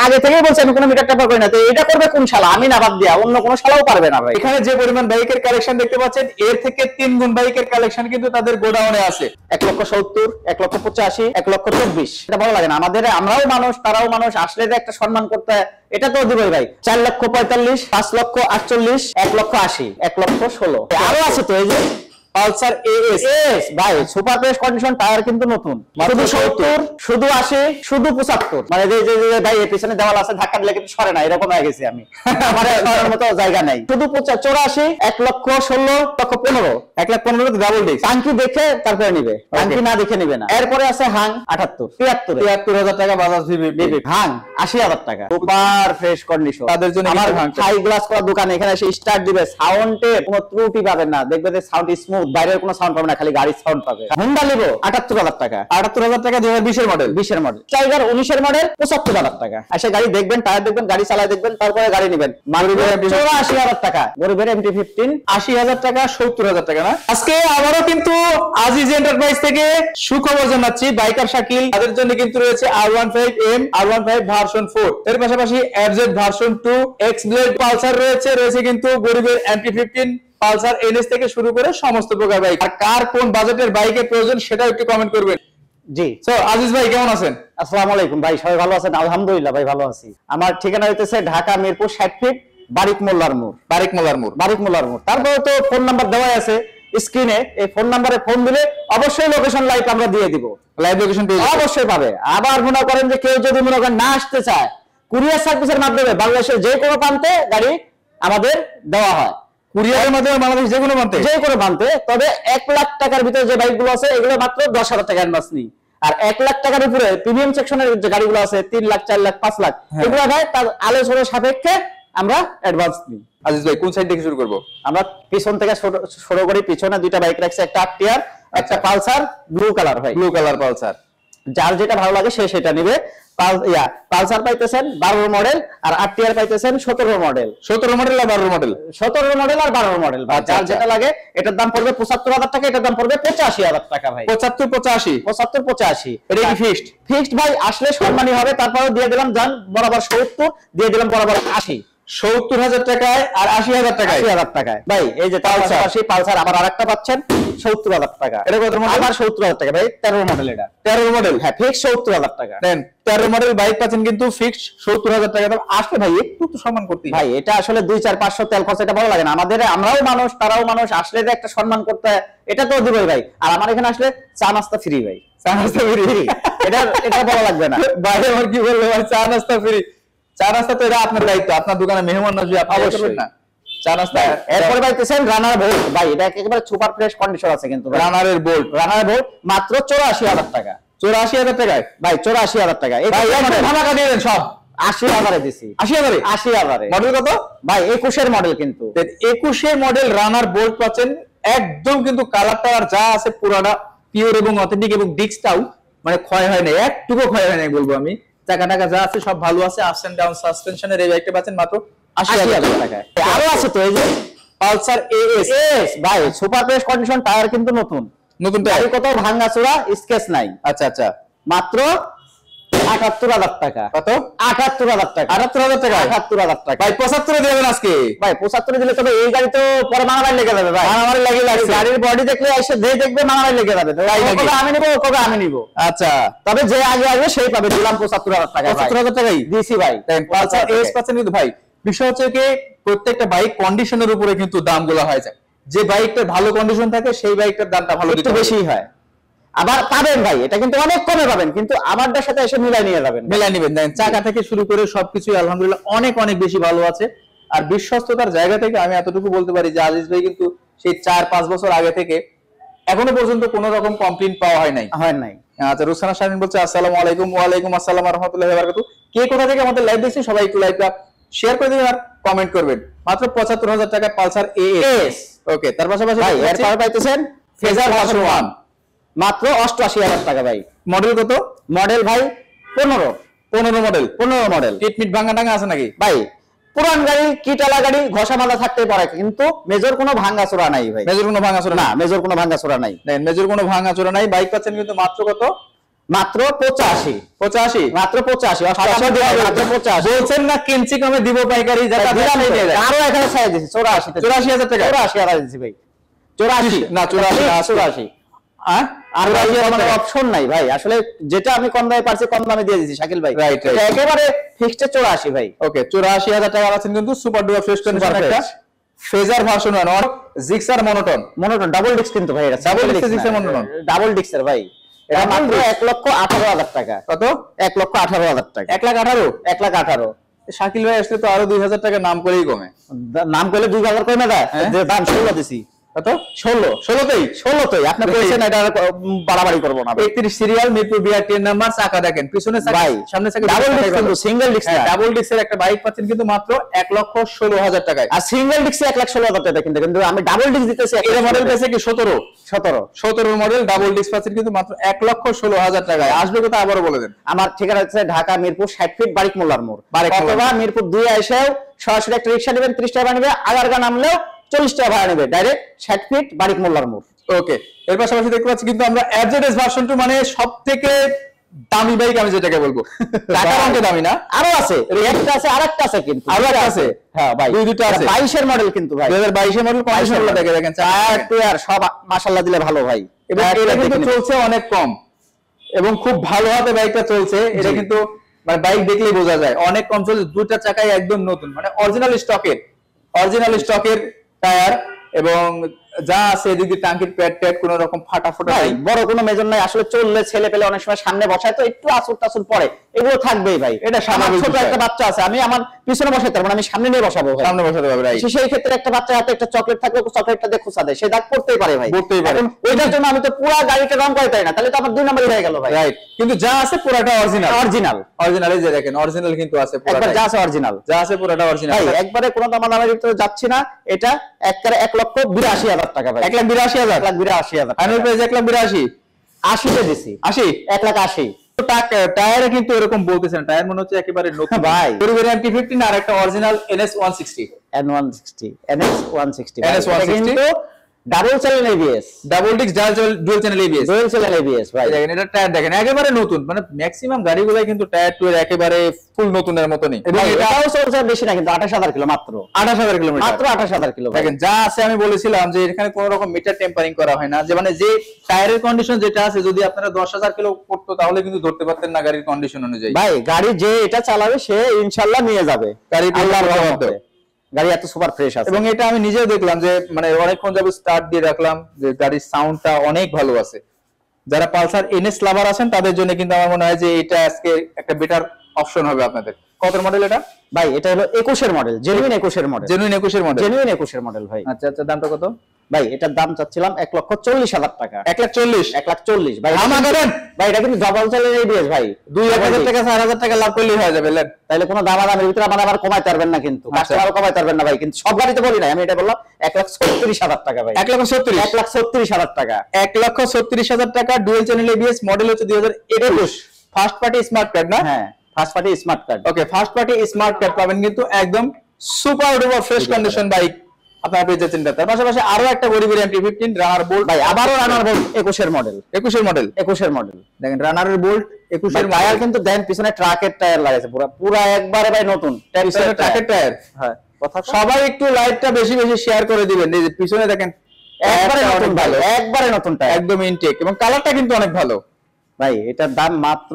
আগে থেকেই বলছি আমি কোনো মিটার টেপার করি না। তো এটা করবে কোন শালা? আমি না বাদ দিয়া অন্য কোনো শালাও পারবে না ভাই। এখানে যে পরিমাণ বাইকের কালেকশন দেখতে পাচ্ছেন এর থেকে 3 গুণ বাইকের কালেকশন কিন্তু তাদের গোডাউনে আছে। 1,70,000, 1,85,000, 1,24,000। এটা ভালো লাগে না আমাদের? আমরাও মানুষ, তারাও মানুষ, আসলে যে একটা সম্মান করতে হয় এটা তো দিবই ভাই। 4,45,000, 5,48,000, 1,80,000, 1,16,000। আরো আছে তো এই যে পালসার এএস ভাই সুপার ফ্রেশ কন্ডিশন টায়ার কিন্তু নতুন। শুধু 70, শুধু 80, শুধু 75। মানে যে ভাই এর পিছনে দেওয়াল আছে, ধাক্কা দিলে কিন্তু সরে না, এরকম হয়ে গেছি আমি। আমার সরার মতো জায়গা নাই। শুধু 84, 1,16,00,000, 1,15,000, 1,15,000 ডাবল ডিস্ক। টাঙ্কি দেখে তারপরে নিবে, টাঙ্কি না দেখে নিবে না। এরপরে আছে হাং 78, 73,000 টাকা বাজাজ ভিভি। হাং 80,000 টাকা সুপার ফ্রেশ কন্ডিশন। তাদের জন্য আমার হাং হাই গ্লাস করা দোকানে এখানে এসে স্টার্ট দিবে, সাউন্ডে কোনো ত্রুটি পাবেন না, দেখবে যে সাউন্ড স্মুথ, বাইরের কোনো সাউন্ড পাবে না, খালি গাড়ির সাউন্ড পাবে। হোন্ডা লিভো 78,000 টাকা। 78,000 টাকা 2020 এর মডেল। 20 এর মডেল। টাইগার 19 এর মডেল 75,000 টাকা। এসে গাড়ি দেখবেন, টায়ার দেখবেন, গাড়ি চালায় দেখবেন, তারপরে গাড়ি নেবেন। মারুতি 84,000 টাকা। গরিবের MT-15 80,000 টাকা, 70,000 টাকা না। আজকে আবারও কিন্তু আজিজ এন্টারপ্রাইজ থেকে সুখবর জানাচ্ছি বাইকার শাকিল, তাদের জন্য কিন্তু রয়েছে R15M, R15 ভার্সন 4, এর পাশাপাশি FZ ভার্সন 2, X-Blade, পালসার রয়েছে কিন্তু গরিবের MT-15, পালসার NS থেকে শুরু করে সমস্ত প্রকার বাইক। আর কার কোন বাজেটের বাইকের প্রয়োজন সেটা একটু কমেন্ট করবেন। জি। সো আজিজ ভাই কেমন আছেন? আসসালামু আলাইকুম ভাই, সবাই ভালো আছেন? আলহামদুলিল্লাহ ভাই ভালো আছি। আমার ঠিকানা হইতেছে ঢাকা মিরপুর 60 ফিট, বারিক মোল্লার মোড়। তারপরে তো ফোন নাম্বার দেওয়া আছে স্ক্রিনে, এই ফোন নাম্বারে ফোন দিলে অবশ্যই লোকেশন লাইভ আমরা দিয়ে দিব, লাইভ লোকেশন পেয়ে অবশ্যই পাবে। আবার মনে করেন যে কেউ যদি মনে করেন না আসতে চায়, কুরিয়ার সার্ভিসের মাধ্যমে বাংলাদেশের যে কোনো প্রান্তে গাড়ি আমাদের দেওয়া হয়। কুরিয়ারের মাধ্যমে বাংলাদেশ যে কোনো প্রান্তে। তবে 1 লাখ টাকার ভিতরে যে বাইকগুলো আছে এগুলো মাত্র 10,000 টাকা অ্যাডভান্স নিই। আর 1 লাখ টাকার উপরে প্রিমিয়াম সেকশনের যে গাড়িগুলো আছে 3 লাখ, 4 লাখ, 5 লাখ, এগুলো ভাই তার আলোচনার সাপেক্ষে আমরা অ্যাডভান্স নিই। আজিজ ভাই কোন সাইড থেকে শুরু করব? আমরা পিছন থেকে শুরু করি। পিছনে দুইটা বাইক রাখছে, একটা আরটিআর, একটা পালসার ব্লু কালার। ভাই ব্লু কালার পালসার, যার যেটা ভালো লাগে সে সেটা নেবে। পালসার পাইতেছেন 12 মডেল, আর আরটিআর পাইতেছেন 17 মডেল। 17 মডেল আর 12 মডেল। 17 মডেল আর 12 মডেল। যার যেটা লাগে। এটার দাম পড়বে 75,000 টাকা, এটার দাম পড়বে 85,000 টাকা ভাই। 75-85 এটা কি ফিক্সড ভাই? আসলে সম্মানী হবে। তারপরে দিয়ে দিলাম জান বরাবর 70, দিয়ে দিলাম বরাবর 80। 70,000 টাকায় আর 80,000 টাকায়। 80,000 টাকায় ভাই। এই যে পালসার আবার আরেকটা পাচ্ছেন 70,000 টাকা। এটা কত মডেল? আবার 70,000 টাকা ভাই। 13 মডেল। এটা 13 মডেল। হ্যাঁ, ফিক্স 70,000 টাকা। দেন 13 মডেল বাইক পাচ্ছেন কিন্তু ফিক্স 70,000 টাকা। দাম আসলে ভাই একটু তো সম্মান করতে ভাই। এটা আসলে 2-4-500 তেল খরচ, এটা ভালো লাগে না আমাদের? আমরাও মানুষ, তারাও মানুষ, আসলে যে একটা সম্মান করতে হয় এটা তো দিবই ভাই। আর আমার এখানে আসলে চা নাস্তা ফ্রি ভাই। চা নাস্তা ফ্রি, এটা বলা লাগবে না ভাই। আমার কি বলবো ভাই, চা নাস্তা ফ্রি। চা নাস্তা তো এটা আপনার দায়িত্ব, আপনার দোকানে মেহমান আসবে, আপনি করবেন না চা নাস্তা। এরপরে পাইতেছেন রানার বোল্ট ভাই। এটা একেবারে সুপার ফ্রেশ কন্ডিশন আছে কিন্তু। রানারের বোল্ট মাত্র 84,000 টাকা। 84,000 টাকায় ভাই। 84,000 টাকা। এই ধামাকা দিয়ে দেন সব। 80,000 দিছি। 80,000 মডেল কত ভাই? 21 এর মডেল কিন্তু। 21 এর মডেল রানার বোল্ট পাচ্ছেন একদম কিন্তু কালারটা আর যা আছে পুরোটা পিওর এবং অথেন্টিক, এবং ডিস্কটাও মানে ক্ষয় হয় না, একটুকু ক্ষয় হয় না বলবো আমি। চাকা টাকা যা আছে সব ভালো আছে। আপস এন্ড ডাউন সাসপেনশনের এই বাইকটা পাচ্ছেন মাত্র 80,000 টাকায়। আরো আছে তো এই যে পালসার এএস ভাই, সুপার ফ্রেশ কন্ডিশন, টায়ার কিন্তু নতুন টায়ার, কোথাও ভাঙাচোরা স্কেচ নাই। আচ্ছা মাত্র 78,000 টাকা। কত? 78,000 টাকা। 78,000 টাকা। 78,000 টাকা ভাই 75 দেবেন আজকে ভাই। 75 দিলে তবে এই গাড়ি তো পরে মারামারি লেগে যাবে ভাই। মারামারি লেগে যাচ্ছে। গাড়ির বডি দেখলে এসে দেখবে মারামারি লেগে যাবে। কবে আমি নিব। আচ্ছা, তবে যে আগে আসবে সেই পাবে। দিলাম 75,000 টাকা। 75,000 টাকাই দিছি ভাই। পালসার এএস পাচ্ছেন কিন্তু ভাই। বিষয় হচ্ছে কি প্রত্যেকটা বাইক কন্ডিশনের উপরে কিন্তু দামগুলো হয় যায়। যে বাইকটা ভালো কন্ডিশন থাকে সেই বাইকটার দামটা ভালো একটু বেশি হয়। আবার পাবেন ভাই, এটা কিন্তু অনেক কমে পাবেন, কিন্তু আমারটার সাথে এসে মিলাই নিয়ে যাবেন। মিলাই নেবেন। চাকা থেকে শুরু করে সবকিছু আলহামদুলিল্লাহ অনেক অনেক বেশি ভালো আছে। আর বিশ্বস্ততার জায়গা থেকে আমি এতটুকু বলতে পারি যে আজিজ ভাই কিন্তু সেই 4-5 বছর আগে থেকে এখনো পর্যন্ত কোনো রকম কমপ্লেইন পাওয়া হয় নাই। আচ্ছা, রুকসানা শারমিন বলছে আসসালামু আলাইকুম। ওয়ালাইকুম আসসালাম ওয়া রাহমাতুল্লাহি ওয়া বারাকাতুহু। কে কোথা থেকে আমাদের লাইভ দেখছেন সবাই একটু লাইভটা শেয়ার করে দিবেন আর কমেন্ট করবেন। মাত্র 75,000 টাকা পালসার এএস। ওকে, তার পাশাপাশি ভাই এরপর পাইতেছেন ফেজার ভার্সন 1 মাত্র 88,000 টাকা ভাই। মডেল কত? মডেল ভাই 15 মডেল। কিটমিট ভাঙা টাঙা আছে নাকি ভাই? পুরান গাড়ি, কিটালা গাড়ি, ঘষা মালা থাকতে পারে, কিন্তু মেজর কোনো ভাঙাচোরা নাই ভাই। মেজর কোনো ভাঙাচোরা না, মেজর কোনো ভাঙাচোরা নাই। মেজর কোনো ভাঙাচোরা নাই। বাইক পাচ্ছেন কিন্তু মাত্র কত? মাত্র 85 85 মাত্র 85 মাত্র 85 বলছেন না কিঞ্চি কমে দিব পাইকারি যারা আরো এখানে ছাড় দিছি 84 84,000 টাকা 84 হাজার দিছি ভাই 84 না 84 84 আর মানে অপশন নাই ভাই, আসলে যেটা আমি কম দামে পারছি কম দামে দিয়ে দিছি শাকিল ভাই, রাইট এটা একেবারে ফিক্সড 84 ভাই। ওকে 84,000 টাকা আছেন কিন্তু সুপার ডুয়ার ফ্রেশ কন্ডিশন একটা ফেজার ভার্সন 1 আর জিক্সার মনোটন ডাবল ডিস্ক কিন্তু ভাই, এটা double disc Gixxer monotone double ডিস্কের ভাই, এটা মাত্র 1,18,000 টাকা। কত? 1,18,000 টাকা। 1,18,000 1,18,000 শাকিল ভাই আসলে তো আরো 2,000 টাকা নাম করেই কমে, নাম করলে 2,000 কমে দেয়, দাম 16 দিছি। কত? 16তেই আপনি বলছেন এটা বাড়াবাড়ি করব না। 31 সিরিয়াল মিরপুর বিআর 10 নাম্বার, চাকা দেখেন পিছনে চাকা ভাই সামনে চাকা ডাবল ডিস্ক কিন্তু সিঙ্গেল ডিস্ক না, ডাবল ডিস্কের একটা বাইক পাচ্ছেন কিন্তু মাত্র 1,16,000 টাকায়, আর সিঙ্গেল ডিস্কে 1,16,000 টাকা কিন্তু আমি ডাবল ডিস্ক দিতেছি। এর মডেল পেছে কি 17 মডেল ডাবল ডিস্ক পাচ্ছেন কিন্তু মাত্র 1,16,000 টাকায়। আসবে কথা আবারও বলে দেন। আমার ঠিকানা হচ্ছে ঢাকা মিরপুর 60 ফিট বারিক মোল্লার মোড়, অথবা মিরপুর 2 এসেও সরাসরি একটা রিকশা নেবেন 30 টাকা নেবে, আগারগা নামলেও 40 টাকা ভাড়া নেবে, ডাইরেক্ট 60 ফিট বারিক মোল্লার মোড়। ওকে, এর পাশাপাশি দেখতে পাচ্ছি কিন্তু আমরা এফজেডএস ভার্সন 2 মানে সবথেকে দামি বাইক আমি যেটাকে বলবো, টাকার অঙ্কে দামি না, আরো আছে, একটা আছে আরেকটা আছে কিন্তু আরো একটা আছে, হ্যাঁ ভাই দুইটা আছে। 22 এর মডেল কিন্তু ভাই, 2022 এর মডেল কন্ডিশনগুলো দেখেন টায়ার টুয়ার সব মাশাআল্লাহ দিলে ভালো ভাই, এবং এটা কিন্তু চলছে অনেক কম এবং খুব ভালো হাতে বাইকটা চলছে। এটা কিন্তু মানে বাইক দেখলেই বোঝা যায় অনেক কম চলছে, দুইটা চাকাই একদম নতুন, মানে অরিজিনাল স্টকের টায়ার, এবং যা আছে এদিকে টাঙ্কির প্যাড কোনো রকম ফাটা নাই, বড় কোনো মেজর নাই। আসলে চললে ছেলে পেলে অনেক সময় সামনে বসায় তো একটু আসল টাসল পড়ে, এগুলো থাকবেই ভাই, এটা স্বাভাবিক। ছোট একটা বাচ্চা আছে, আমি আমার পিছনে বসাইতে পারবো না, আমি সামনে নিয়ে বসাবো ভাই, সামনে বসাতে পারবে রাইট। সেই ক্ষেত্রে একটা বাচ্চার হাতে একটা চকলেট থাকলে চকলেটটা দিয়ে খোঁচা দেয়, সে দাগ পড়তেই পারে ভাই, পড়তেই পারে। ওইটার জন্য আমি তো পুরো গাড়িটা রং করে তাই না, তাহলে তো আমার 2 নম্বরই হয়ে গেল ভাই, রাইট। কিন্তু যা আছে পুরোটা অরিজিনাল এই যে দেখেন অরিজিনাল কিন্তু আছে একবার, পুরোটা যা আছে অরিজিনাল, পুরোটা অরিজিনাল ভাই, একবারে কোনো দামাদামির ভিতরে যাচ্ছি না। এটা একবারে 1,82,000 টাকা ভাই, 1,82,000 1,82,000 ফাইনাল প্রাইস 1,82,000 80 তে দিছি, 80 1,80,000 টায়ারে কিন্তু এরকম বলতেছেন, টায়ার মনে হচ্ছে একেবারে নতুন ভাই, পরিবারে MT-15 আর একটা অরিজিনাল NS 160 NS 160 কিন্তু double channel ABS, double disc dual channel ABS, ভাই দেখেন এটা টায়ার দেখেন একেবারে নতুন, মানে ম্যাক্সিমাম গাড়িগুলাই কিন্তু টায়ার টুয়ের একেবারে ফুল নতুনের মতনই, এবং এটাও চলছে বেশি না কিন্তু 28,000 কিলো, মাত্র 28,000 কিলোমিটার, মাত্র 28,000 কিলো। দেখেন যা আছে, আমি বলেছিলাম যে এখানে কোনো রকম মিটার টেম্পারিং করা হয় না, যে মানে যে টায়ারের কন্ডিশন যেটা আছে, যদি আপনারা 10,000 কিলো করতো তাহলে কিন্তু ধরতে পারতেন না গাড়ির কন্ডিশন অনুযায়ী। ভাই গাড়ি যে এটা চালাবে সে ইনশাআল্লাহ নিয়ে যাবে গাড়ি, আল্লাহর রহমতে গাড়ি এত সুপার ফ্রেশ আছে। এবং এটা আমি নিজেও দেখলাম যে মানে অনেকক্ষণ যাবে স্টার্ট দিয়ে রাখলাম, যে গাড়ির সাউন্ডটা অনেক ভালো আছে। যারা পালসার NS লাভার আছেন তাদের জন্য কিন্তু আমার মনে হয় যে এটা আজকে একটা বেটার অপশন হবে আপনাদের। কত মডেল এটা? ভাই এটা হলো 21 এর মডেল, জেনুইন 21 এর মডেল, জেনুইন 21 এর মডেল ভাই। আচ্ছা দামটা কত? ভাই এটার দাম চাচ্ছিলাম 1,40,000 টাকা। 1,40,000 ভাই ভাই এটা কিন্তু ডাবল চ্যানেল ABS ভাই, 2,000 টাকা 4,000 টাকা লাভ করলেই হয়ে যাবে। তাহলে কোনো দামাদামের ভিতরে আবার কমাইতে পারবেন না, কিন্তু কাস্টমার কমাইতে পারবেন না ভাই, কিন্তু সব গাড়িতে বলি না, আমি এটা বললাম 1,36,000 টাকা ভাই, 1,36,000 টাকা, 1,36,000 টাকা ডুয়াল চ্যানেল ABS, মডেল হচ্ছে 2021, ফার্স্ট পার্টি স্মার্ট কার্ড না? হ্যাঁ ফার্স্ট পার্টি স্মার্ট কার্ড। ওকে, ফার্স্ট পার্টি স্মার্ট কার্ড পাবেন কিন্তু একদম super duper fresh condition bike আপনারা পেয়ে যাচ্ছেন। তার পাশাপাশি আরো একটা গরিবের MT-15 রানার বোল্ট, ভাই আবারও রানার বোল্ট 21 এর মডেল, 21 এর মডেল দেখেন রানারের বোল্ট 21 এর টায়ার কিন্তু দেন পিছনে ট্রাকের টায়ার লাগাইছে, পুরো একবারে ভাই নতুন পিছনে ট্রাকের টায়ার। হ্যাঁ কথা, সবাই একটু লাইটটা বেশি শেয়ার করে দিবেন। এই যে পিছনে দেখেন একবারে নতুন, ভালো একবারে নতুন টায়ার, একদম ইনটেক, এবং কালারটা কিন্তু অনেক ভালো। ভাই এটার দাম মাত্র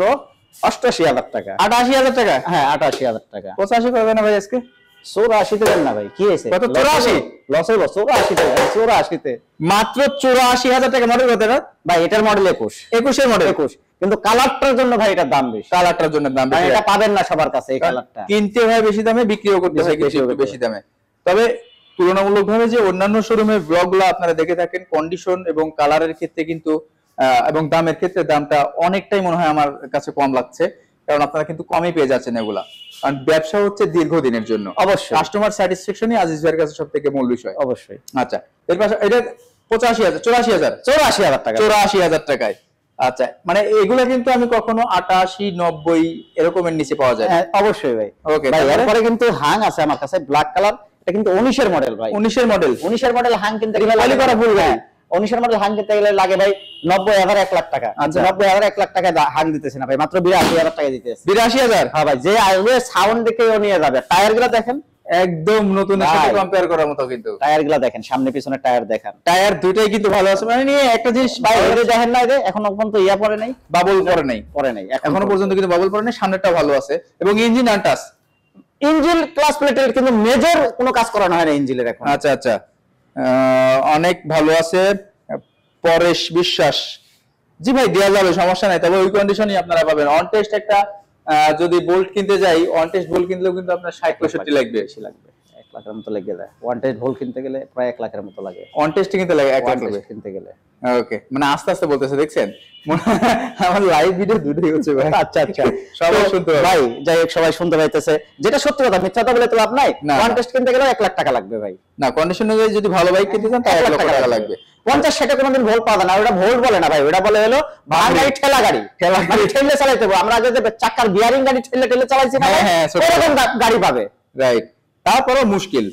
88,000 টাকা। 88,000 টাকা? হ্যাঁ 88,000 টাকা। 85 করবে না ভাই আজকে? 84 তে দেন না ভাই, কি হয়েছে? কত? 84 লস হইব? 84 তে, 84 তে মাত্র 84,000 টাকা। মডেল কত এটা? ভাই এটার মডেল 21 এর মডেল 21, কিন্তু কালারটার জন্য ভাই এটার দাম বেশি, কালারটার জন্য দাম বেশি, এটা পাবেন না সবার কাছে এই কালারটা, কিনতে হয় বেশি দামে, বিক্রিও করতে হয় বেশি দামে। তবে তুলনামূলকভাবে যে অন্যান্য শোরুমের ব্লগগুলো আপনারা দেখে থাকেন, কন্ডিশন এবং কালারের ক্ষেত্রে কিন্তু এবং দামের ক্ষেত্রে দামটা অনেকটাই মনে হয় আমার কাছে কম লাগছে, কারণ আপনারা কিন্তু কমই পেয়ে যাচ্ছেন এগুলা, কারণ ব্যবসা হচ্ছে দীর্ঘদিনের জন্য। অবশ্যই কাস্টমার স্যাটিসফ্যাকশনই আজিজ ভাইয়ের কাছে সবথেকে মূল বিষয়। অবশ্যই। আচ্ছা এর পাশে এটা 84,000 টাকা, 84,000 টাকায়। আচ্ছা মানে এগুলা কিন্তু আমি কখনো 88, 90 এরকমের নিচে পাওয়া যায়। হ্যাঁ অবশ্যই ভাই। ওকে ভাই এরপরে কিন্তু হাং আছে আমার কাছে ব্ল্যাক কালার, এটা কিন্তু 19 এর মডেল ভাই, 19 এর মডেল হাং কিন্তু খালি করা ফুল গাড়ি, 19 মডেল হাং কিনতে গেলে লাগে ভাই 90,000 1 লাখ টাকা। আচ্ছা। 90,000 1 লাখ টাকা হাং দিতেছে না ভাই, মাত্র 82,000 টাকা দিতেছে। 82,000? হ্যাঁ ভাই, যে আসবে সাউন্ড দেখে ও নিয়ে যাবে। টায়ার গুলো দেখেন একদম নতুনের সাথে কম্পেয়ার করার মতো কিন্তু। টায়ার গুলো দেখেন, সামনে পিছনে টায়ার দেখেন, টায়ার দুটাই কিন্তু ভালো আছে। মানে নিয়ে একটা জিনিস ভাই ওই দেখেন না, এখনো পর্যন্ত ইয়া পড়ে নাই, বাবল পরে নাই, পড়ে নাই এখনো পর্যন্ত কিন্তু বাবল পরে নাই। সামনেরটা ভালো আছে এবং ইঞ্জিন আনটাচ। ইঞ্জিন ক্লাস প্লেটের কিন্তু মেজর কোনো কাজ করানো হয় না ইঞ্জিনের এখন। আচ্ছা আচ্ছা, অনেক ভালো আছে। পরেশ বিশ্বাস, জি ভাই দেওয়া যাবে, সমস্যা নাই, তবে ওই কন্ডিশনই আপনারা পাবেন। অন টেস্ট একটা যদি বোল্ট কিনতে যাই, অন টেস্ট বোল্ট কিনলেও কিন্তু আপনার 60-65 লাগবে, বেশি লাগবে, 1 লাখের মতো লেগে যায়। ওয়ান টেস্ট ভোল্ট কিনতে গেলে প্রায় 1 লাখের মতো লাগে, অন টেস্ট কিনতে লাগে 1 লাখ ওয়ান লাগবে টেস্ট কিনতে গেলে। ওকে, মানে আস্তে আস্তে বলতেছে, দেখছেন আমার লাইভ ভিডিও দুটোই হচ্ছে ভাই। আচ্ছা আচ্ছা, সবাই শুনতে পাবে ভাই, যাই হোক সবাই শুনতে পাইতেছে, যেটা সত্যি কথা, মিথ্যা কথা বলে তো লাভ নাই। না, ওয়ান না। টেস্ট কিনতে গেলে 1 লাখ টাকা লাগবে ভাই। না, কন্ডিশন অনুযায়ী যদি ভালো বাইক কিনতে চান তাহলে 1 লক্ষ টাকা লাগবে। 50-60 কোনোদিন ভোল্ট পাবে না, ওটা ভোল্ট বলে না ভাই, ওটা বলে হলো ভাঙ গাড়ি, ঠেলা গাড়ি, মানে ঠেলে চালাইতে হবে। আমরা যে চাকার বিয়ারিং গাড়ি ঠেলে ঠেলে চালাইছি না, হ্যাঁ, হ্যাঁ, ছোট এরকম গাড়ি পাবে। রাইট, তারপরও মুশকিল,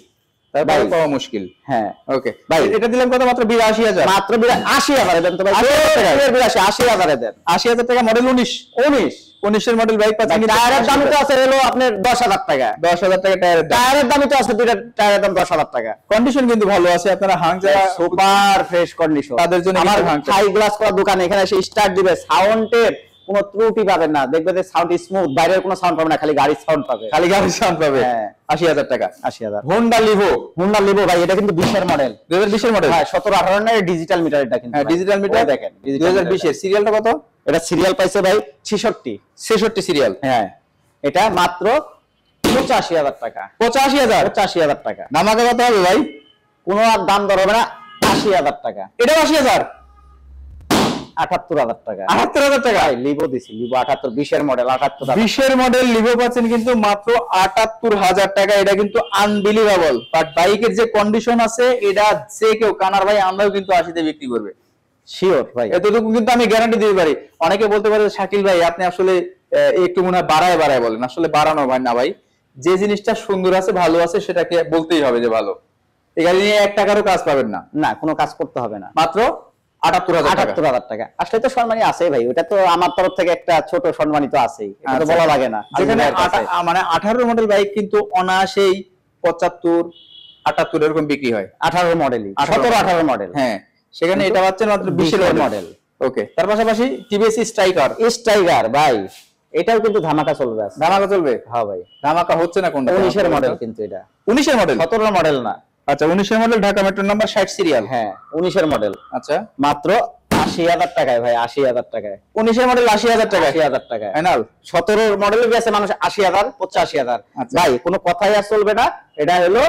তারপরে ভাই। পাওয়া মুশকিল। হ্যাঁ ওকে ভাই, এটা দিলাম কত? মাত্র 82,000। মাত্র 80,000 দেন তো ভাই, 80,000 দেন। 80,000 টাকা, মডেল 19 এর মডেল বাইক পাচ্ছেন কিন্তু টায়ারের দাম তো আছে হলো আপনার 10,000 টাকা। 10,000 টাকা টায়ারের দাম। টায়ারের দামই তো আছে, দুইটা টায়ারের দাম 10,000 টাকা। কন্ডিশন কিন্তু ভালো আছে, আপনারা হাং যারা সুপার ফ্রেশ কন্ডিশন, তাদের জন্য আমার কিন্তু ভাঙতে। হাই গ্লাস করা দোকানে এখানে এসে স্টার্ট দিবে, সাউন্ডের কোনো ত্রুটি পাবেন না, দেখবে যে সাউন্ড স্মুথ, বাইরের কোনো সাউন্ড পাবে না, খালি গাড়ির সাউন্ড পাবে, খালি গাড়ির সাউন্ড পাবে। হ্যাঁ। 80,000 টাকা। 80,000। হোন্ডা লিভো হুন্ডা লিভো ভাই, এটা কিন্তু 20 এর মডেল, 2020 এর মডেল। হ্যাঁ 17-18 এর ডিজিটাল মিটার এটা কিন্তু। হ্যাঁ, ডিজিটাল মিটার দেখেন 2020 এর। সিরিয়ালটা কত? এটা সিরিয়াল পাইছে ভাই 66 সিরিয়াল। হ্যাঁ, এটা মাত্র 85,000 টাকা। 85,000? 85,000 টাকা। ধামাকা কত হবে ভাই? কোনো আর দাম দর হবে না, 80,000 টাকা। এটা 80,000? 78,000 টাকা। 78,000 টাকা। ভাই লিভো দিছি, লিভো 78, 20 এর মডেল 78,000। 20 এর মডেল লিভো পাচ্ছেন কিন্তু মাত্র 78,000 টাকা। এটা কিন্তু আনবিলিভেবল, বাট বাইকের যে কন্ডিশন আছে, এটা যে কেউ, কানার ভাই আমরাও কিন্তু 80 তে বিক্রি করবে, শিওর ভাই। এতটুকু কিন্তু আমি গ্যারান্টি দিতে পারি। অনেকে বলতে পারে শাকিল ভাই আপনি আসলে একটু মনে হয় বাড়ায় বাড়ায় বলেন, আসলে বাড়ানো ভাই না ভাই, যে জিনিসটা সুন্দর আছে, ভালো আছে, সেটাকে বলতেই হবে যে ভালো। এই গাড়ি নিয়ে 1 টাকারও কাজ পাবেন না, না কোনো কাজ করতে হবে না, মাত্র 78,000 টাকা। 78,000 টাকা। আসলে তো সম্মানী আছে ভাই, ওটা তো আমার তরফ থেকে একটা ছোট সম্মানিত আছেই, এটা তো আচ্ছা। বলা লাগে না। যেখানে আলিমের কাছে। মানে 18 মডেল বাইক কিন্তু অনায়াসেই 75, 78 এরকম বিক্রি হয়। 18 মডেলই, 18 17-18 মডেল। হ্যাঁ, সেখানে এটা পাচ্ছেন মাত্র 20 এর মডেল। ওকে, তার পাশাপাশি টিভিএস স্ট্রাইকার। স্ট্রাইকার ভাই, এটাও কিন্তু ধামাকা চলবে আজকে। ধামাকা চলবে? হ্যাঁ ভাই, ধামাকা হচ্ছে না কোনটা? 19 এর মডেল কিন্তু এটা। 19 এর মডেল? 17 মডেল না। আচ্ছা, 19 এর model, Dhaka metro number 60 serial. হ্যাঁ 19 এর মডেল, আচ্ছা, মাত্র 80,000 টাকায় ভাই, 80,000 টাকায়। 19 এর মডেল 80,000 টাকা। 80,000 টাকায় ফাইনাল। 17 মডেলের গেছে মানুষ 80,000, 85,000। আচ্ছা। ভাই কোনো কথাই আর চলবে না, এটা হলো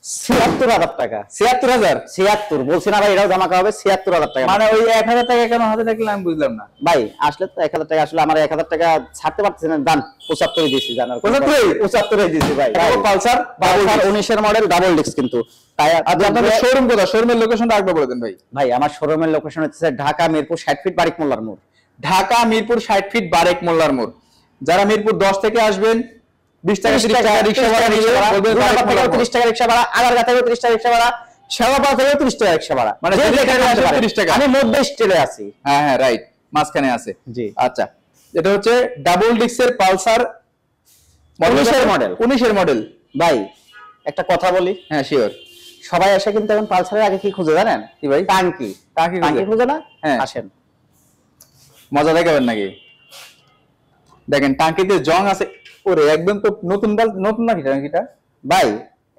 76,000 টাকা। 76,000? 76 বলছি না ভাই, এটাও ধামাকা হবে। 76,000 টাকা। মানে ওই 1,000 টাকা কেন হাতে রাখলে আমি বুঝলাম না ভাই আসলে তো 1,000 টাকা, আসলে আমার 1,000 টাকা ছাড়তে পারতেছি না, দান 75 দিয়েছি, জানার 75 দিয়েছি ভাই। পালসার পালসার 19 এর মডেল, ডাবল ডিস্ক কিন্তু টায়ার। আচ্ছা, আপনাদের শোরুম কোথায়? শোরুমের লোকেশনটা আরেকবার বলে দেন ভাই। ভাই আমার শোরুমের লোকেশন হচ্ছে ঢাকা মিরপুর 60 ফিট বারিক মোল্লার মোড়। ঢাকা মিরপুর 60 ফিট বারেক মোল্লার মোড়। যারা মিরপুর 10 থেকে আসবেন, 20 টাকা 30 টাকা রিকশা ভাড়া নিয়ে বলবেন বারেক মোল্লার মোড়। 30 টাকা রিকশা ভাড়া, আগারগা থেকে 30 টাকা রিকশা ভাড়া, শেওড়াপাড়া থেকে 30 টাকা রিকশা ভাড়া, মানে যে যেখানে যেখানে আসে আসতে পারে। 30 টাকা। আমি মধ্যে স্টেলে আছি। হ্যাঁ হ্যাঁ, রাইট, মাঝখানে আছে। জি। আচ্ছা, এটা হচ্ছে ডাবল ডিস্কের পালসার 19 এর মডেল। 19 এর মডেল। ভাই একটা কথা বলি, হ্যাঁ শিওর। সবাই এসে কিন্তু এখন পালসারের আগে কি খুঁজে জানেন? কি ভাই? টাঙ্কি। টাঙ্কি টাঙ্কি খুঁজে না? হ্যাঁ। আসেন মজা দেখাবেন নাকি? দেখেন টাঙ্কিতে জং আছে, ওরে একদম তো নতুন নতুন নাকি টাঙ্কিটা? ভাই,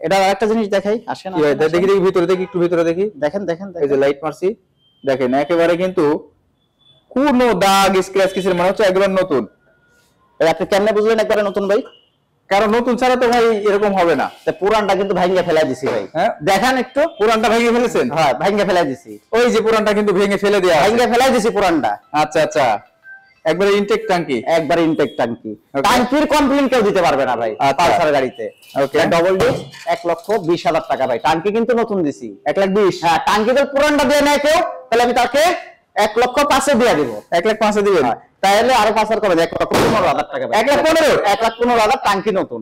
এটা আরেকটা জিনিস দেখাই, আসেন কি ভাই, দেখি দেখি ভিতরে দেখি, একটু ভিতরে দেখি। দেখেন দেখেন এই যে লাইট মারছি, দেখেন একেবারে কিন্তু কোনো দাগ স্ক্র্যাচ কিসের মনে হচ্ছে একবার নতুন। আপনি কেমনে বুঝলেন একবারে নতুন ভাই? কারণ নতুন ছাড়া তো ভাই এরকম হবে না। পুরানটা কিন্তু ভাঙ্গে ফেলাই দিছি ভাই। হ্যাঁ, দেখেন একটু, পুরানটা ভেঙে ফেলেছেন? হ্যাঁ ভাঙ্গে ফেলাই দিছি, ওই যে পুরানটা কিন্তু ভেঙে ফেলে দেয়া আছে। ভাঙ্গে ফেলাই দিছি পুরানটা। আচ্ছা আচ্ছা, একবারে ইনটেক টাঙ্কি। একবার ইনটেক টাঙ্কি। Okay. টাঙ্কির কমপ্লেইন কেউ দিতে পারবে না ভাই আচ্ছা। পালসার গাড়িতে। Okay. ডবল ডিস্ক 1,20,000 টাকা ভাই। টাঙ্কি কিন্তু নতুন দিছি 1,20,000। হ্যাঁ, টাঙ্কি তো পুরানটা দিয়ে নেয় কেউ, তাহলে আমি তাকে 1,05,000 দিয়ে দিব। 1,05,000 দিবেন? তাহলে আরো 5,000 করে 1,15,000 টাকা ভাই। 1,15,000? 1,15,000 টাঙ্কি নতুন।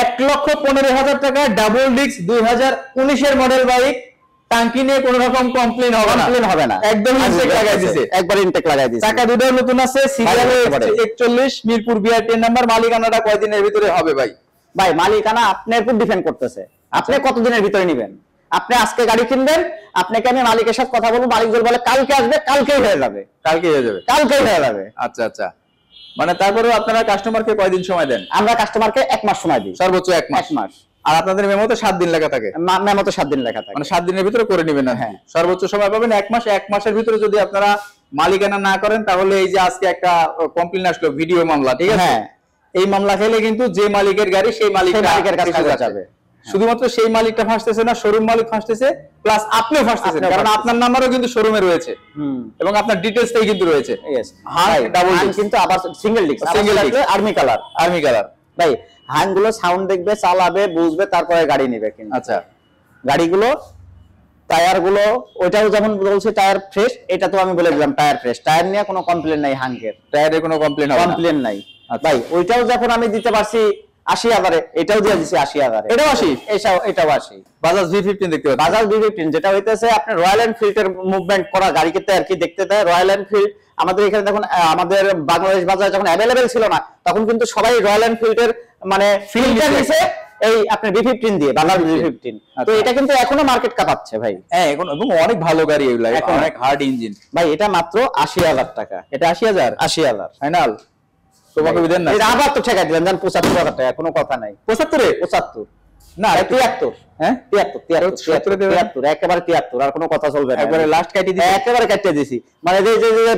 1,15,000 টাকা ডাবল ডিস্ক 2019 এর মডেল বাইক, টাঙ্কি নিয়ে কোনো রকম কমপ্লেইন হবে না, কমপ্লেন হবে না, একদম ইনটেক লাগাই দিয়েছে, একবার ইনটেক লাগাই দিয়েছে। চাকা দুটো নতুন আছে, সিরিয়াল 41 মিরপুর বিআরটি নাম্বার। মালিকানাটা কয়দিনের ভিতরে হবে ভাই? ভাই মালিকানা আপনার উপর ডিপেন্ড করতেছে, আপনি কতদিনের ভিতরে নেবেন। আপনি আজকে গাড়ি কিনবেন, আপনাকে আমি মালিকের সাথে কথা বলবো, মালিক যদি বলে কালকে আসবে, কালকেই হয়ে যাবে, কালকে হয়ে যাবে, কালকেই হয়ে যাবে। আচ্ছা আচ্ছা, মানে তারপরেও আপনারা কাস্টমারকে কয়দিন সময় দেন? আমরা কাস্টমারকে 1 মাস সময় দিই, সর্বোচ্চ 1 মাস। 1 মাস। আর আপনাদের মেমোতে 7 দিন লেখা থাকে, মেমোতে 7 দিন লেখা থাকে, মানে 7 দিনের ভিতরে করে নেবেন না। হ্যাঁ, সর্বোচ্চ সময় পাবেন 1 মাস। 1 মাসের ভিতরে যদি আপনারা মালিকানা না করেন, তাহলে এই যে আজকে একটা কমপ্লেইন আসলো, ভিডিও মামলা, ঠিক আছে, হ্যাঁ, এই মামলা খেলে কিন্তু যে মালিকের গাড়ি সেই মালিকের কাছে যাবে। শুধুমাত্র সেই মালিকটা ফাঁসতেছে না, শোরুম মালিক ফাঁসতেছে, প্লাস আপনিও ফাঁসতেছেন, কারণ আপনার নাম্বারও কিন্তু শোরুমে রয়েছে এবং আপনার ডিটেইলসটাই কিন্তু রয়েছে। ডাবল কিন্তু আবার single disc, army colour, army colour. ভাই হাং গুলো সাউন্ড দেখবে, চালাবে, বুঝবে, তারপরে গাড়ি নেবে। কিন্তু আচ্ছা, গাড়িগুলো টায়ার গুলো ওইটাও যেমন বলছে টায়ার ফ্রেশ, এটা তো আমি বলে দিলাম টায়ার ফ্রেশ, টায়ার নিয়ে কোনো কমপ্লেন নাই, হাঙ্গের টায়ারে কোনো কমপ্লেন নাই। ভাই ওইটাও যখন আমি দিতে পারছি 80,000-এ, এটাও দিয়ে দিছি 80,000-এ, এটাও 80, এটাও 80। বাজাজ V15 দেখতে পাচ্ছেন, বাজাজ V15 যেটা হইতেছে আপনার রয়্যাল এনফিল্ডের মুভমেন্ট করা গাড়িকে আর কি দেখতে দেয়। রয়্যাল এনফিল্ড আমাদের এখানে দেখুন, আমাদের বাংলাদেশ বাজারে যখন অ্যাভেলেবেল ছিল না, তখন কিন্তু সবাই রয়্যাল এনফিল্ডের মানে ফিল্টার নিছে এই আপনার V15 দিয়ে, বাজাজ V15। তো এটা কিন্তু এখনো মার্কেট কাঁপাচ্ছে ভাই। হ্যাঁ, এখন এবং অনেক ভালো গাড়ি এগুলা, অনেক হার্ড ইঞ্জিন। ভাই এটা মাত্র 80,000 টাকা। এটা 80,000 ফাইনাল। তোমাকে বিদেন না, এটা আবার তো ঠেকাই দিলেন, জান 75,000 টাকা, কোনো কথা নাই। 75 না 73, হ্যাঁ 73 একেবারে 73, আর কোনো কথা চলবে না, একবারে লাস্ট কাটি দিছি, একেবারে কেটে দিছি। মানে যে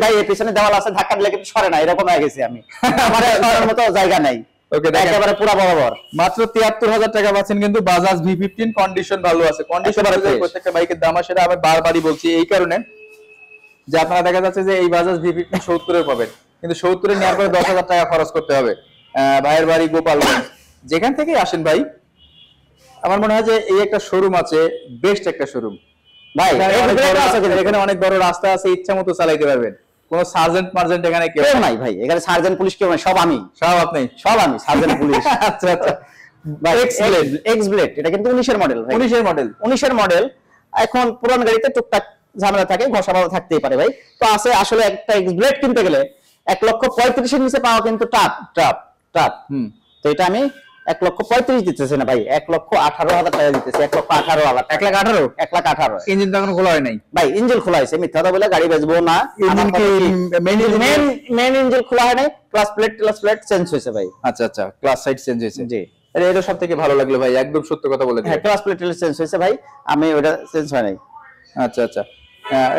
ভাই এর পিছনে দেওয়াল আছে, ধাক্কা দিলে কিন্তু সরে না, এরকম হয়ে গেছি আমি, আমার সরার মতো জায়গা নাই। ওকে, একেবারে পুরো বরাবর মাত্র 73,000 টাকা পাচ্ছেন কিন্তু বাজাজ V15। কন্ডিশন ভালো আছে, কন্ডিশন প্রত্যেকটা বাইকের দাম আসে, আমি বারবারই বলছি এই কারণে যে আপনারা দেখা যাচ্ছে যে এই বাজাজ V15 70 পাবেন, কিন্তু 70 নেওয়ার পরে 10,000 টাকা খরচ করতে হবে। ভাইয়ের বাড়ি গোপালগঞ্জ, যেখান থেকে আসেন ভাই, আমার মনে হয় যে এই একটা শোরুম আছে, বেস্ট একটা শোরুম ভাই। এখানে অনেক বড় রাস্তা আছে, ইচ্ছা মতো চালাইতে পারবেন, কোন সার্জেন্ট মার্জেন্ট এখানে কেউ নাই ভাই, এখানে সার্জেন্ট পুলিশ কেউ নাই, সব আমি, আপনি, আমি সার্জেন্ট পুলিশ। আচ্ছা আচ্ছা, এক্স ব্লেড, এটা কিন্তু 19-এর মডেল ভাই, 19-এর মডেল। এখন পুরান গাড়িতে টুকটাক ঝামেলা থাকে, ঘষা পাওয়া থাকতেই পারে ভাই। তো আছে আসলে একটা এক্স ব্লেড কিনতে গেলে 1,35,000-এর নিচে পাওয়া কিন্তু টাপ। তো এটা আমি 1,35,000 দিতেছি না ভাই, 1,18,000 টাকা দিতেছি। 1,18,000, 1,18,000। ইঞ্জিন তো এখনো খোলা হয় নাই ভাই। ইঞ্জিন খোলা হয়েছে, মিথ্যা কথা বলে গাড়ি বেচবো না। মেন ইঞ্জিন খোলা হয় নাই, ক্লাস প্লেট চেঞ্জ হয়েছে ভাই। আচ্ছা আচ্ছা, ক্লাস সাইড চেঞ্জ হয়েছে, জি। এটা সব থেকে ভালো লাগলো ভাই, একদম সত্য কথা বলে দিলেন। হ্যাঁ, ক্লাস প্লেট চেঞ্জ হয়েছে ভাই, আমি ওটা চেঞ্জ হয় নাই। আচ্ছা আচ্ছা,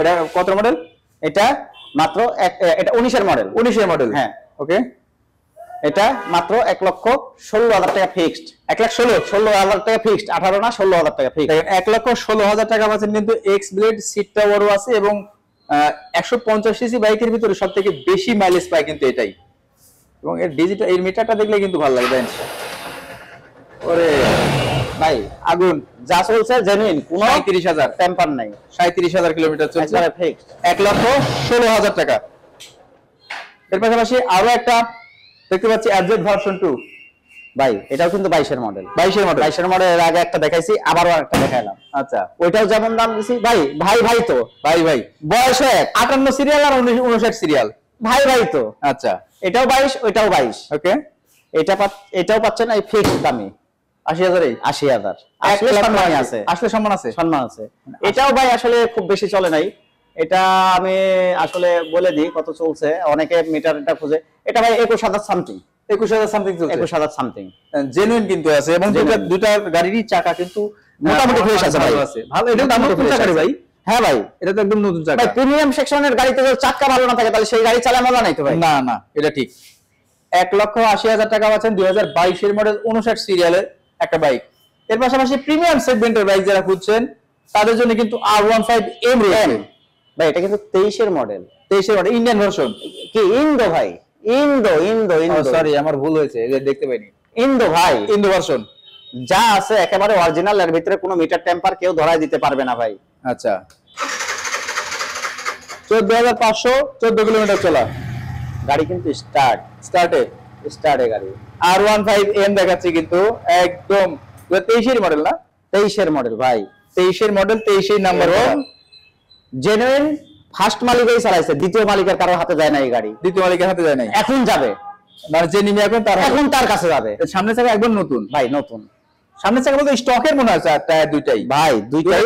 এটা কত মডেল? এটা মাত্র এটা 19-এর মডেল। 19-এর মডেল, হ্যাঁ। ওকে, এটা মাত্র 1,16,000 টাকা ফিক্সড। 1,16,000 টাকা ফিক্সড, 18 না 16,000 টাকা ফিক্সড। 1,16,000 টাকা পাচ্ছেন কিন্তু এক্স ব্লেড, সিটটা বড় আছে এবং 150 সিসি বাইকের ভিতরে সব থেকে বেশি মাইলেজ পায় কিন্তু এটাই। এবং এর ডিজিটাল, এর মিটারটা দেখলে কিন্তু ভালো লাগে। দেন ওরে ভাই, আগুন, যা চলছে জেনুইন, কোনো 37,000 টেম্পার নাই, 37,000 কিলোমিটার চলছে, একবারে ফিক্সড। 1,16,000 টাকা। এর পাশাপাশি আরো একটা দেখতে পাচ্ছি অ্যাডজেট ভার্সন 2 ভাই, এটাও কিন্তু 22-এর মডেল। 22-এর মডেল, এর আগে একটা দেখাইছি, আবারও একটা দেখাইলাম। আচ্ছা, ওইটাও যেমন দাম দিছি ভাই, ভাই তো ভাই বয়স 58 সিরিয়াল আর 59 সিরিয়াল, ভাই তো। আচ্ছা, এটাও 22, ওইটাও 22। ওকে, এটাও পাচ্ছেন এই ফিক্সড দামে 80,000। 80,000 আসলে সম্মান আছে, সম্মান আছে। এটাও ভাই আসলে খুব বেশি চলে নাই। এটা আমি আসলে বলে দিই কত চলছে, অনেকে মিটারটা খুঁজে। এটা ভাই 21,000 সামথিং, 21,000 সামথিং চলছে, 21,000 সামথিং। জেনুইন কিন্তু আছে এবং দুটা গাড়িরই চাকা কিন্তু মোটামুটি ফ্রেশ আছে ভাই, ভালো। এটা দাম কত টাকা ভাই? হ্যাঁ ভাই, এটা তো একদম নতুন চাকা ভাই। প্রিমিয়াম সেকশনের গাড়িতে যদি চাকা ভালো না থাকে, তাহলে সেই গাড়ি চালায় মজা নাই তো ভাই। না, এটা ঠিক। 1,80,000 টাকা পাচ্ছেন 2022-এর মডেল, 59 সিরিয়ালের একটা বাইক। এর পাশাপাশি প্রিমিয়াম সেগমেন্টের বাইক যারা খুঁজছেন, তাদের জন্য কিন্তু R15M রয়েছে ভাই। এটা কিন্তু 23-এর মডেল, ইন্ডিয়ান ভার্সন। কি ইন্দো ভাই, ইন্দো। সরি, আমার ভুল হয়েছে, এটা দেখতে পাইনি। ইন্দো ভাই, ইন্দো ভার্সন যা আছে একেবারে অরিজিনাল, এর ভিতরে কোনো মিটার টেম্পার কেউ ধরায় দিতে পারবে না ভাই। আচ্ছা, 14,514 কিলোমিটার চলা গাড়ি, কিন্তু স্টার্টে গাড়ি। R15M দেখাচ্ছি কিন্তু একদম 23-এর মডেল না? 23-এর মডেল ভাই। 23 মডেল 23 নাম্বার, জেনুইন ফার্স্ট মালিকই চালাইছে, দ্বিতীয় মালিকের কারো হাতে যায় না এই গাড়ি, দ্বিতীয় মালিকের হাতে যায় নাই, এখন যাবে, মানে যে নিবে এখন তার কাছে যাবে। সামনে চাকা একদম নতুন ভাই, নতুন সামনে চাকা বলতে স্টকের মনে হয় টায়ার দুইটাই, ভাই দুইটাই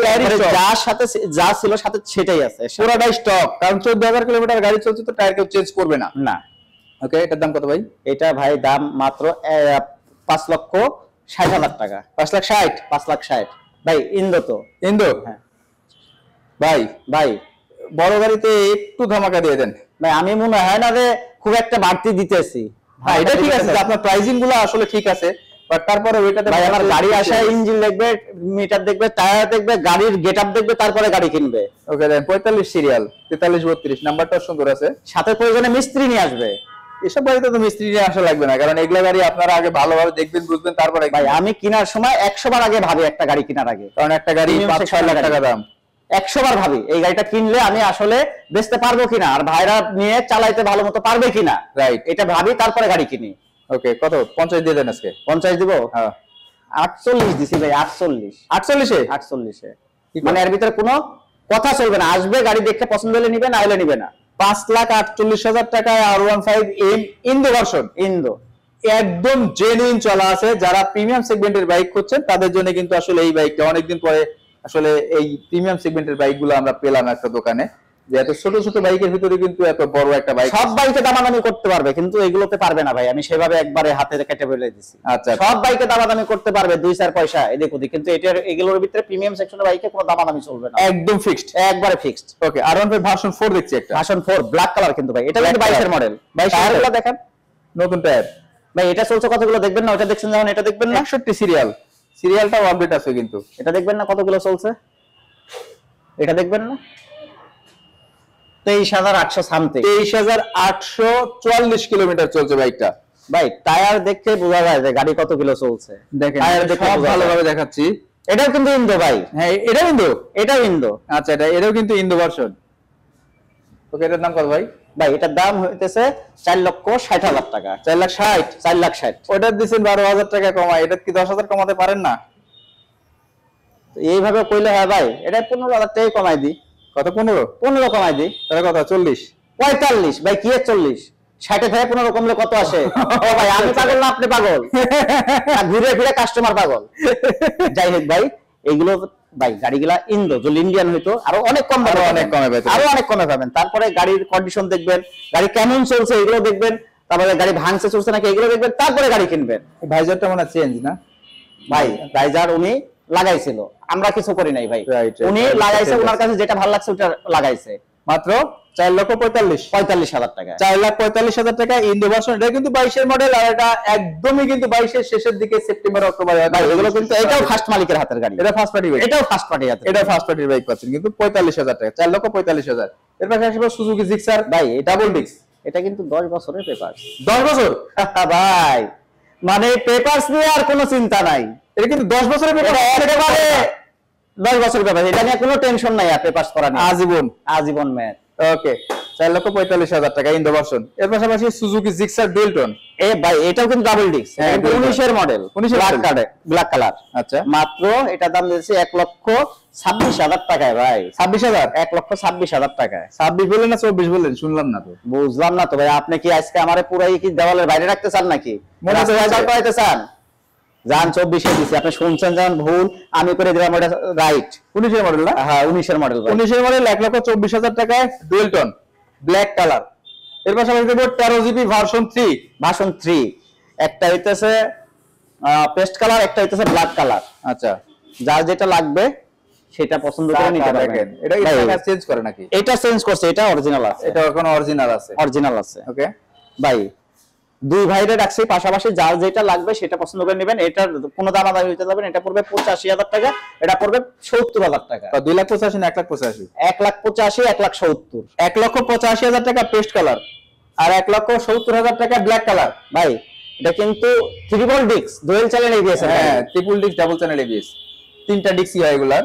যার সাথে যা ছিল সাথে সেটাই আছে, পুরোটাই স্টক, কারণ 14,000 কিলোমিটার গাড়ি চলছে তো টায়ার কেউ চেঞ্জ করবে না। না। ওকে, এটার দাম কত ভাই? এটা ভাই দাম মাত্র 5,60,000 টাকা। 5,60,000? 5,60,000 ভাই, ইন্দো তো, ইন্দো। হ্যাঁ ভাই ভাই, বড় গাড়িতে একটু ধামাকা দিয়ে দেন ভাই। আমি মনে হয় না যে খুব একটা বাড়তি দিতেছি। হ্যাঁ, এটা ঠিক আছে, আপনার প্রাইসিং গুলো আসলে ঠিক আছে, বাট তারপরে ওইটাতে ভাই আমার গাড়ি আসে, ইঞ্জিন দেখবে, মিটার দেখবে, টায়ার দেখবে, গাড়ির গেটআপ দেখবে, তারপরে গাড়ি কিনবে। ওকে দেন, 45 সিরিয়াল 4332, নাম্বারটা সুন্দর আছে, সাথে প্রয়োজনে মিস্ত্রি নিয়ে আসবে। এসব গাড়িতে তো মিস্ত্রি নিয়ে আসা লাগবে না, কারণ এগুলা গাড়ি আপনারা আগে ভালোভাবে দেখবেন, বুঝবেন, তারপরে ভাই আমি কেনার সময় 100 বার আগে ভাবি একটা গাড়ি কেনার আগে, কারণ একটা গাড়ি 5-6 লাখ টাকা দাম। 100 বার ভাবি এই গাড়িটা কিনলে আমি আসলে বেচতে পারবো কিনা, আর ভাইরা নিয়ে চালাইতে ভালো মতো পারবে কিনা, রাইট, এটা ভাবি তারপরে গাড়ি কিনি। ওকে, কত? 50 দিয়ে দেন আজকে। 50 দিব? হ্যাঁ, 48 দিছি ভাই, 48। 48 মানে এর ভিতরে কোনো কথা চলবে না, আসবে গাড়ি দেখে পছন্দ হলে নিবে, না হলে নিবে না। 5,48,000 টাকায় R15M ইন্দো ভার্সন, ইন্দো একদম জেনুইন চলা আছে। যারা প্রিমিয়াম সেগমেন্টের বাইক খুঁজছেন তাদের জন্য কিন্তু আসলে এই বাইকটা অনেকদিন পরে আসলে এই প্রিমিয়াম সেগমেন্টের বাইকগুলো আমরা পেলাম একটা দোকানে, যে এত ছোট ছোট বাইকের ভিতরে কিন্তু এত বড় একটা বাইক। সব বাইকে দামাদামি করতে পারবে, কিন্তু এগুলোতে পারবে না ভাই, আমি সেভাবে একবারে হাতে কেটে বলে দিছি। আচ্ছা, সব বাইকে দামাদামি করতে পারবে 2-4 পয়সা এদিক ওদিক, কিন্তু এগুলোর ভিতরে প্রিমিয়াম সেকশনের বাইকে কোনো দামাদামি চলবে না, একদম ফিক্সড, একবারে ফিক্সড। ওকে, R15 ভার্সন 4 দেখছি একটা, ভার্সন 4 ব্ল্যাক কালার, কিন্তু ভাই এটা কিন্তু 22 এর মডেল। 22 টায়ারগুলো দেখেন, নতুন টায়ার ভাই এটা চলছে কতগুলো দেখবেন না, ওটা দেখছেন যখন এটা দেখবেন না, 61 সিরিয়ালটাও আপডেট আছে, কিন্তু এটা দেখবেন না কতগুলো চলছে, এটা দেখবেন না 23,800 সামথিং, 23,844 কিলোমিটার চলছে বাইকটা। ভাই টায়ার দেখে বোঝা যায় যে গাড়ি কত কিলো চলছে, দেখেন টায়ার দেখে সব বোঝা যায়। ভালোভাবে দেখাচ্ছি। এটাও কিন্তু ইন্দো ভাই, হ্যাঁ এটাও ইন্দো, এটাও ইন্দো। আচ্ছা, এটাও কিন্তু ইন্দো ভার্সন। ওকে, এটার দাম কত ভাই? ভাই এটার দাম হইতেছে 4,60,000 টাকা। 4,60,000? 4,60,000 ওটার দিচ্ছেন 12,000 টাকা কমায়, এটা কি 10,000 কমাতে পারেন না? এইভাবে কইলে হয় ভাই, এটা 15,000 টাকাই কমাই দি। কত? 15 কমাই দি, তাহলে কত? 40? 45 ভাই, কি 40? 60 থেকে 15 কমলে কত আসে? ও ভাই আমি পাগল না আপনি পাগল, ঘুরে ফিরে কাস্টমার পাগল। যাই হোক ভাই, এগুলো ভাই গাড়িগুলা ইন্দো, যদি ইন্ডিয়ান হইতো আরো অনেক কম দামে, আরো অনেক কমে পাবেন। তারপরে গাড়ির কন্ডিশন দেখবেন, গাড়ি কেমন চলছে এগুলো দেখবেন, তারপরে গাড়ি ভাঙছে চলছে নাকি এগুলো দেখবেন, তারপরে গাড়ি কিনবেন। ভাইজারটা মনে চেঞ্জ না ভাই ভাইজার উনি লাগাইছিল, আমরা কিছু করি নাই ভাই, Right, উনি লাগাইছে, ওনার কাছে যেটা ভালো লাগছে ওটা লাগাইছে। মাত্র 4,45,000 টাকা, 4,45,000 টাকা ইন্দো ভার্সন। এটা কিন্তু 22 এর মডেল, আর এটা একদমই কিন্তু 22 এর শেষের দিকে, সেপ্টেম্বর অক্টোবর। ভাই এগুলো কিন্তু এটাও ফার্স্ট মালিকের হাতের গাড়ি, এটা ফার্স্ট পার্টি বাইক, এটাও ফার্স্ট পার্টি হাতের, এটা ফার্স্ট পার্টির বাইক পাচ্ছেন কিন্তু 45,000 টাকা, 4,45,000। এর পাশে আসবে সুজুকি জিক্সার, ভাই এটা ডাবল ডিস্ক, এটা কিন্তু 10 বছরের পেপার। 10 বছর ভাই মানে পেপারস নিয়ে আর কোনো চিন্তা নাই, এটা কিন্তু 10 বছরের পেপার, একেবারে 10 বছরের পেপার, এটা নিয়ে কোনো টেনশন নাই আর পেপারস করা নিয়ে, আজীবন, আজীবন ম্যাচ। ওকে, 4,45,000 টাকা ইন্দো ভার্সন। এর পাশাপাশি সুজুকি জিক্সার ডুয়েলটন, এ ভাই এটাও কিন্তু ডাবল ডিস্ক, হ্যাঁ, 19 এর model, 19 black colour, black colour. আচ্ছা, মাত্র এটা দাম দিয়েছে 1,26,000 টাকায় ভাই, 26,000? 1,26,000 টাকায়। 26 বললেন না 24 বললেন? শুনলাম না তো, বুঝলাম না তো ভাই, আপনি কি আজকে আমারে পুরাই কি দেওয়ালের বাইরে রাখতে চান নাকি, মনে হচ্ছে রাস্তায় পাইতে চান? জান 24 দিছি, আপনি শুনছেন যেমন ভুল, আমি করে দিলাম ওটা রাইট। 19 এর মডেল না? হ্যাঁ 19 এর মডেল, 19 এর মডেল, 1,24,000 টাকায় ডুয়েলটন ব্ল্যাক কালার। এর পাশাপাশি দেখবো 13 জিবি ভার্সন 3, ভার্সন 3, একটা হইতেছে পেস্ট কালার, একটা হইতেছে ব্ল্যাক কালার। আচ্ছা, যার যেটা লাগবে সেটা পছন্দ করে নিতে পারবেন। এটা কি ভাই, টাকা চেঞ্জ করে নাকি? এটা চেঞ্জ করছে, এটা অরিজিনাল আছে, এটা এখন অরিজিনাল আছে, অরিজিনাল আছে। ওকে ভাই দুই ভাইরে রাখছি পাশাপাশি, যার যেটা লাগবে সেটা পছন্দ করে নেবেন। এটার কোনো দামাদামি হইতে যাবেন, এটা পড়বে 85,000 টাকা, এটা পড়বে 70,000 টাকা। 2,85,000 না 1,85,000? 1,85,000, 1,70,000, 1,85,000 টাকা পেস্ট কালার, আর 1,70,000 টাকা ব্ল্যাক কালার। ভাই এটা কিন্তু triple disc, dual channel ABS. হ্যাঁ, triple disc, double channel ABS, 3টা ডিস্কই হয় এগুলার।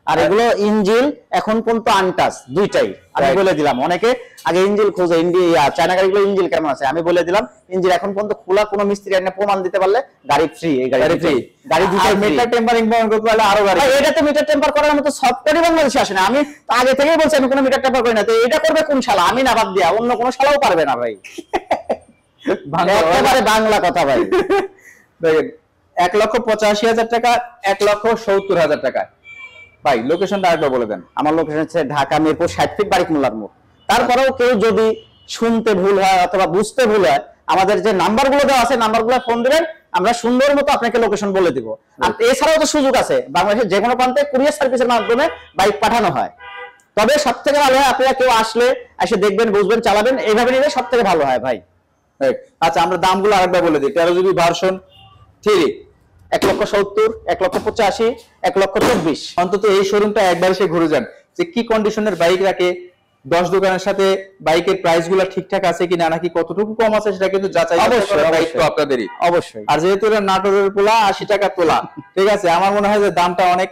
আর এগুলো ইঞ্জিল এখন পর্যন্ত আনটাচ দুইটাই আমি Right. বলে দিলাম। অনেকে আগে ইঞ্জিল খোঁজে, ইন্ডিয়া চায়না গাড়িগুলো ইঞ্জিল কেমন আছে, আমি বলে দিলাম ইঞ্জিল এখন পর্যন্ত খোলা কোনো মিস্ত্রি এনে প্রমাণ দিতে পারলে গাড়ি ফ্রি। এই গাড়ি ফ্রি, গাড়ি দুইটাই মিটার টেম্পারিং করতে পারলে আরো গাড়ি। এটা তো মিটার টেম্পার করার মতো সফটওয়্যারই বাংলাদেশে আসে না। আমি তো আগে থেকেই বলছি আমি কোনো মিটার টেম্পার করি না, তো এটা করবে কোন শালা? আমি না বাদ দিয়া অন্য কোনো শালাও পারবে না ভাই। একেবারে বাংলা কথা ভাই। দেখেন 1,85,000 টাকা, 1,70,000 টাকা। ভাই লোকেশনটা আরেকবার বলে দেন। আমার লোকেশন হচ্ছে ঢাকা মিরপুর 60 ফিট বারিক মোল্লার মোড়। তারপরেও কেউ যদি শুনতে ভুল হয় অথবা বুঝতে ভুল হয়, আমাদের যে নাম্বারগুলো দেওয়া আছে নাম্বারগুলো ফোন দিবেন, আমরা সুন্দর মতো আপনাকে লোকেশন বলে দিব। আর এছাড়াও তো সুযোগ আছে, বাংলাদেশের যে কোনো প্রান্তে কুরিয়ার সার্ভিসের মাধ্যমে বাইক পাঠানো হয়। তবে সব থেকে ভালো হয় আপনারা কেউ আসলে এসে দেখবেন, বুঝবেন, চালাবেন, এইভাবে নিলে সব থেকে ভালো হয় ভাই। আচ্ছা আমরা দামগুলো আরেকবার বলে দিই। 13 জিবি ভার্সন 3 1,70,000, 1,85,000, 1,24,000। অন্তত এই শোরুমটা একবার এসে ঘুরে যান যে কি কন্ডিশনের বাইক রাখে, 10 দোকানের সাথে বাইকের প্রাইস গুলা ঠিকঠাক আছে কিনা, নাকি কতটুকু কম আছে সেটা কিন্তু যাচাই করার দায়িত্ব আপনাদেরই। অবশ্যই। আর যেহেতু এটা নাটোরের পোলা, 80 টাকা তোলা, ঠিক আছে, আমার মনে হয় যে দামটা অনেক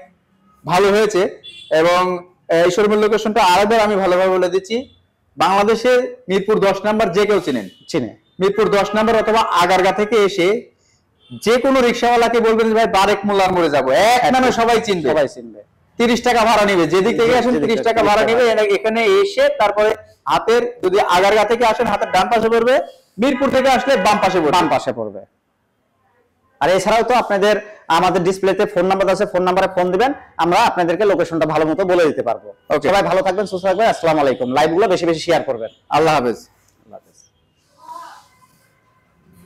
ভালো হয়েছে। এবং এই শোরুমের লোকেশনটা আরেকবার আমি ভালোভাবে বলে দিচ্ছি। বাংলাদেশে মিরপুর 10 নাম্বার যে কেউ চিনেন, চিনে মিরপুর 10 নাম্বার অথবা আগারগা থেকে এসে যে কোনো রিক্সাওয়ালাকে বলবেন যে ভাই বারেক মোল্লার মোড়ে যাবো, এক নামে সবাই চিনবে। 30 টাকা ভাড়া নিবে, যেদিক থেকে আসেন 30 টাকা ভাড়া নিবে। এখানে এসে তারপরে হাতের, যদি আগারগা থেকে আসেন হাতের ডান পাশে পড়বে, মিরপুর থেকে আসলে বাম পাশে পড়বে। আর এছাড়াও তো আপনাদের আমাদের ডিসপ্লেতে ফোন নাম্বার আছে, ফোন নাম্বারে ফোন দিবেন, আমরা আপনাদেরকে লোকেশনটা ভালো মতো বলে দিতে পারবো। সবাই ভালো থাকবেন, সুস্থ থাকবেন। আসসালামু আলাইকুম। লাইভগুলো বেশি বেশি শেয়ার করবেন। আল্লাহ হাফেজ।